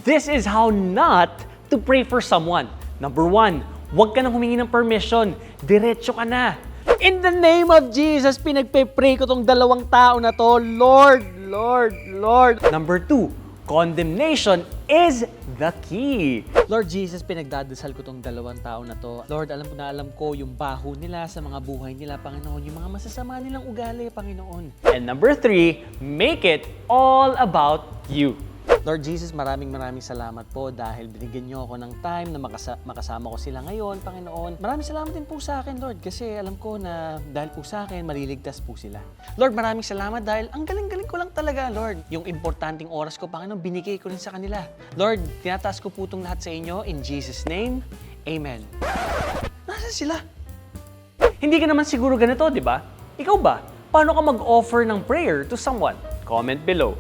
this is how not to pray for someone. Number 1, huwag ka nang humingi ng permission. Diretso ka na. In the name of Jesus, pinagpe-pray ko tong dalawang tao na to. Lord, Lord, Lord. Number 2, condemnation is the key. Lord Jesus, pinagdadasal ko tong dalawang tao na to. Lord, alam ko yung baho nila sa mga buhay nila, Panginoon. Yung mga masasama nilang ugali, Panginoon. And number 3, make it all about you. Lord Jesus, maraming salamat po dahil binigyan niyo ako ng time na makasama ko sila ngayon, Panginoon. Maraming salamat din po sa akin, Lord, kasi alam ko na dahil po sa akin, maliligtas po sila. Lord, maraming salamat dahil ang galing-galing ko lang talaga, Lord. Yung importanteng oras ko, Panginoon, binigay ko rin sa kanila. Lord, tinataas ko po itong lahat sa inyo. In Jesus' name, Amen. Nasaan sila? Hindi ka naman siguro ganito, di ba? Ikaw ba? Paano ka mag-offer ng prayer to someone? Comment below.